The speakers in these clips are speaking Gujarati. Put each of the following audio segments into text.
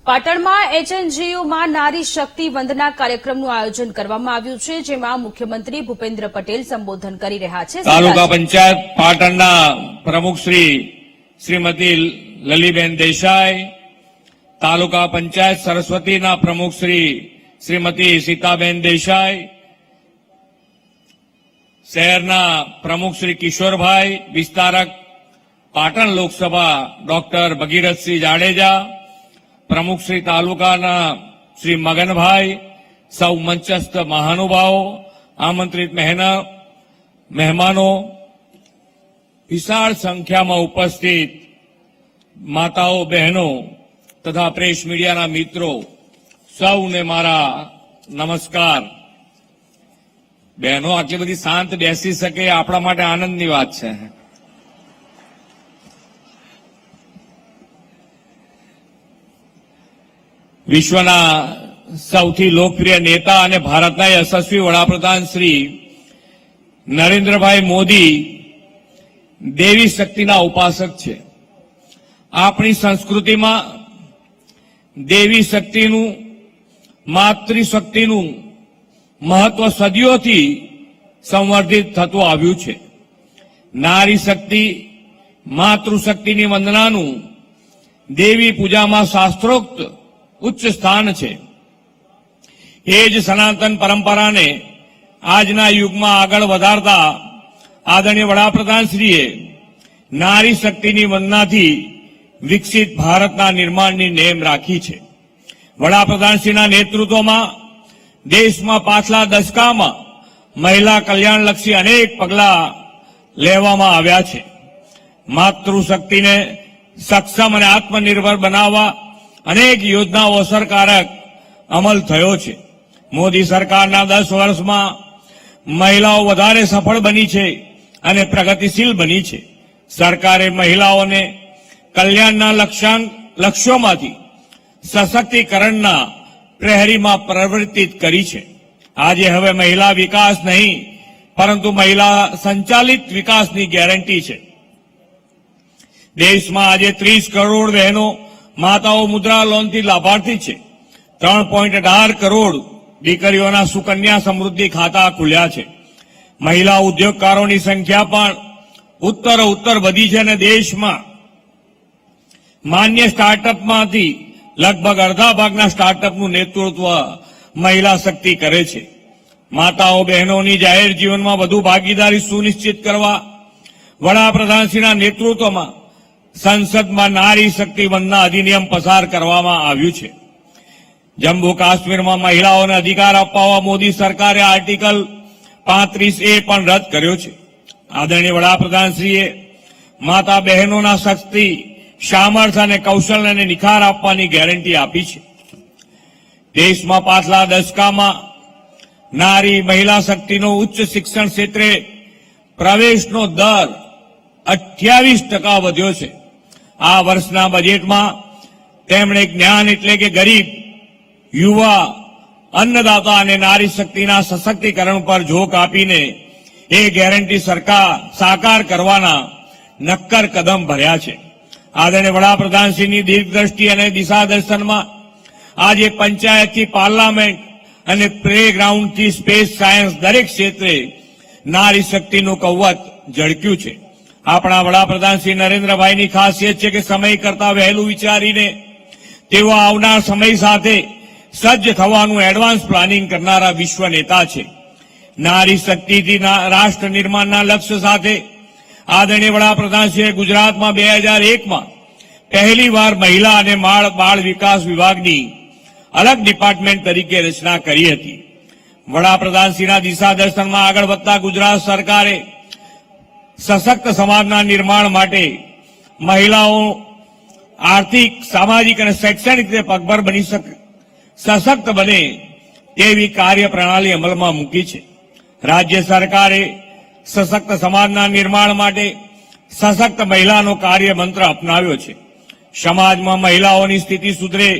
પાટણમાં એચએનજીયુમાં નારી શક્તિ વંદના કાર્યક્રમનું આયોજન કરવામાં આવ્યું છે, જેમાં મુખ્યમંત્રી ભૂપેન્દ્ર પટેલ સંબોધન કરી રહ્યા છે. તાલુકા પંચાયત પાટણના પ્રમુખ શ્રીમતી લલીબેન દેસાઈ, તાલુકા પંચાયત સરસ્વતીના પ્રમુખ શ્રીમતી સીતાબેન દેસાઈ, શહેરના પ્રમુખ શ્રી કિશોરભાઈ, વિસ્તારક પાટણ લોકસભા ડોક્ટર ભગીરથસિંહ જાડેજા, પ્રમુખ શ્રી તાલુકાના શ્રી મગનભાઈ, સૌ મંચસ્થ મહાનુભાવો, આમંત્રિત મહેમાનો, વિશાળ સંખ્યામાં ઉપસ્થિત માતાઓ, બહેનો તથા પ્રેસ મીડિયાના મિત્રો, સૌને મારા નમસ્કાર. બહેનો આટલી બધી શાંત બેસી શકે આપણા માટે આનંદની વાત છે. વિશ્વના સૌથી લોકપ્રિય નેતા અને ભારતના યશસ્વી વડાપ્રધાન શ્રી નરેન્દ્રભાઈ મોદી દેવી શક્તિના ઉપાસક છે. આપણી સંસ્કૃતિમાં દેવી શક્તિનું, માતૃશક્તિનું મહત્વ સદીઓથી સંવર્ધિત થતું આવ્યું છે. નારી શક્તિ, માતૃશક્તિની વંદનાનું દેવી પૂજામાં શાસ્ત્રોક્ત ઉચ્ચ સ્થાન છે. એ જ સનાતન પરંપરાને આજના યુગમાં આગળ વધારતા આદરણીય વડાપ્રધાનશ્રીએ નારી શક્તિની વંદનાથી વિકસિત ભારતના નિર્માણની નેમ રાખી છે. વડાપ્રધાનશ્રીના નેતૃત્વમાં દેશમાં પાછલા દશકામાં મહિલા કલ્યાણલક્ષી અનેક પગલાં લેવામાં આવ્યા છે. માતૃશક્તિને સક્ષમ અને આત્મનિર્ભર બનાવવા અનેક યોજનાઓ અસરકારક અમલ થયો છે. મોદી સરકારના 10 વર્ષમાં મહિલાઓ વધારે સફળ બની છે અને પ્રગતિશીલ બની છે. સરકારે મહિલાઓને કલ્યાણના લક્ષ્યોમાંથી સશક્તિકરણના પ્રહરીમાં પરિવર્તિત કરી છે. આજે હવે મહિલા વિકાસ નહીં, પરંતુ મહિલા સંચાલિત વિકાસની ગેરંટી છે. દેશમાં આજે 30 કરોડ બહેનો માતાઓ મુદ્રા લોનથી લાભાર્થી છે. 3.18 કરોડ દીકરીઓના સુકન્યા સમૃદ્ધિ ખાતા ખુલ્યા છે. મહિલા ઉદ્યોગકારોની સંખ્યા પણ ઉત્તર વધી છે અને દેશમાં માન્ય સ્ટાર્ટઅપમાંથી લગભગ અડધા ભાગના સ્ટાર્ટઅપનું નેતૃત્વ મહિલા શક્તિ કરે છે. માતાઓ બહેનોની જાહેર જીવનમાં વધુ ભાગીદારી સુનિશ્ચિત કરવા વડાપ્રધાનશ્રીના નેતૃત્વમાં સંસદમાં નારી શક્તિ વંદના અધિનિયમ પસાર કરવામાં આવ્યું છે. જમ્મુ કાશ્મીરમાં મહિલાઓને અધિકાર અપાવવા મોદી સરકારે આર્ટિકલ 35A પણ રદ કર્યો છે. આદરણીય વડાપ્રધાનશ્રીએ માતા બહેનોના શક્તિ, સામર્થ્ય અને કૌશલ્યને નિખાર આપવાની ગેરંટી આપી છે. દેશમાં પાછલા દશકામાં નારી મહિલા શક્તિનો ઉચ્ચ શિક્ષણ ક્ષેત્રે પ્રવેશનો દર 28% વધ્યો છે. આ વર્ષના બજેટમાં તેમણે જ્ઞાન એટલે કે ગરીબ, યુવા, અન્નદાતા અને નારી શક્તિના સશક્તિકરણ પર ઝોક આપીને એ ગેરંટી સાકાર કરવાના નક્કર કદમ ભર્યા છે. આદરણીય વડાપ્રધાનશ્રીની દીર્ઘદ્રષ્ટિ અને દિશાદર્શનમાં આજે પંચાયતથી પાર્લામેન્ટ અને પ્લેગ્રાઉન્ડથી સ્પેસ સાયન્સ દરેક ક્ષેત્રે નારી શક્તિનું કવચ ઝળક્યું છે. આપણા વડાપ્રધાન શ્રી નરેન્દ્રભાઈની ખાસિયત છે કે સમય કરતા વહેલું વિચારીને તેઓ આવનાર સમય સાથે સજ્જ થવાનું એડવાન્સ પ્લાનિંગ કરનારા વિશ્વ નેતા છે. નારી શક્તિથી રાષ્ટ્ર નિર્માણના લક્ષ્ય સાથે આદરણીય વડાપ્રધાનશ્રીએ ગુજરાતમાં 2001માં પહેલીવાર મહિલા અને બાળ વિકાસ વિભાગની અલગ ડિપાર્ટમેન્ટ તરીકે રચના કરી હતી. વડાપ્રધાનશ્રીના દિશાદર્શનમાં આગળ વધતા ગુજરાત સરકારે સશક્ત સમાજના નિર્માણ માટે મહિલાઓ આર્થિક, સામાજિક અને શૈક્ષણિક રીતે પગભર બની સશક્ત બને તેવી કાર્યપ્રણાલી અમલમાં મૂકી છે. રાજ્ય સરકારે સશક્ત સમાજના નિર્માણ માટે સશક્ત મહિલાનો કાર્ય મંત્ર અપનાવ્યો છે. સમાજમાં મહિલાઓની સ્થિતિ સુધરે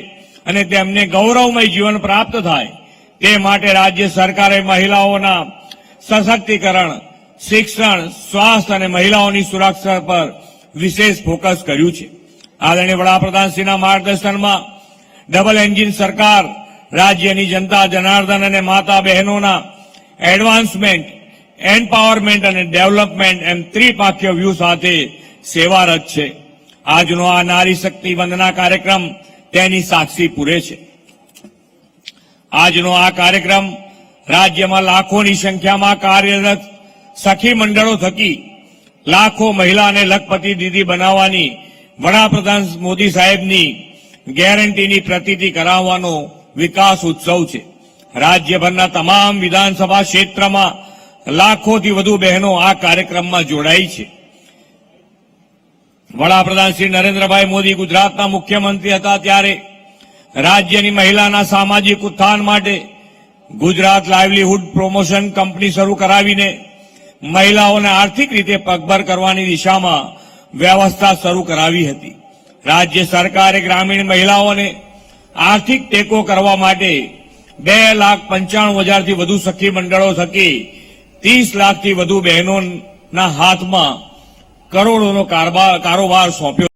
અને તેમને ગૌરવમય જીવન પ્રાપ્ત થાય તે માટે રાજ્ય સરકારે મહિલાઓના સશક્તિકરણ, શિક્ષણ, સ્વાસ્થ્ય અને મહિલાઓની સુરક્ષા પર વિશેષ ફોકસ કર્યું છે. આદરણીય વડાપ્રધાનશ્રીના માર્ગદર્શનમાં ડબલ એન્જિન સરકાર રાજ્યની જનતા જનાર્દન અને માતા બહેનોના એડવાન્સમેન્ટ, એમ્પાવરમેન્ટ અને ડેવલપમેન્ટ એમ ત્રિપાખ્ય વ્યૂહ સાથે સેવારત છે. આજનો આ નારી શક્તિ વંદના કાર્યક્રમ તેની સાક્ષી પૂરે છે. આજનો આ કાર્યક્રમ રાજ્યમાં લાખોની સંખ્યામાં કાર્યરત સખી મંડળો થકી લાખો મહિલાને લખપતિ દીદી બનાવવાની વડાપ્રધાન મોદી સાહેબની ગેરંટીની પ્રતીતિ કરાવવાનો વિકાસ ઉત્સવ છે. રાજ્યભરના તમામ વિધાનસભા ક્ષેત્રમાં લાખોથી વધુ બહેનો આ કાર્યક્રમમાં જોડાઈ છે. વડાપ્રધાન શ્રી નરેન્દ્રભાઈ મોદી ગુજરાતના મુખ્યમંત્રી હતા ત્યારે રાજ્યની મહિલાના સામાજિક ઉત્થાન માટે ગુજરાત લાઇવલીહુડ પ્રોમોશન કંપની શરૂ કરાવીને મહિલાઓને આર્થિક રીતે પગભર કરવાની દિશામાં વ્યવસ્થા શરૂ કરાવી હતી. રાજ્ય સરકારે ગ્રામીણ મહિલાઓને આર્થિક ટેકો કરવા માટે 2,95,000થી વધુ સખી મંડળો થકી 30 લાખથી વધુ બહેનોના હાથમાં કરોડોનો કારોબાર સોંપ્યો.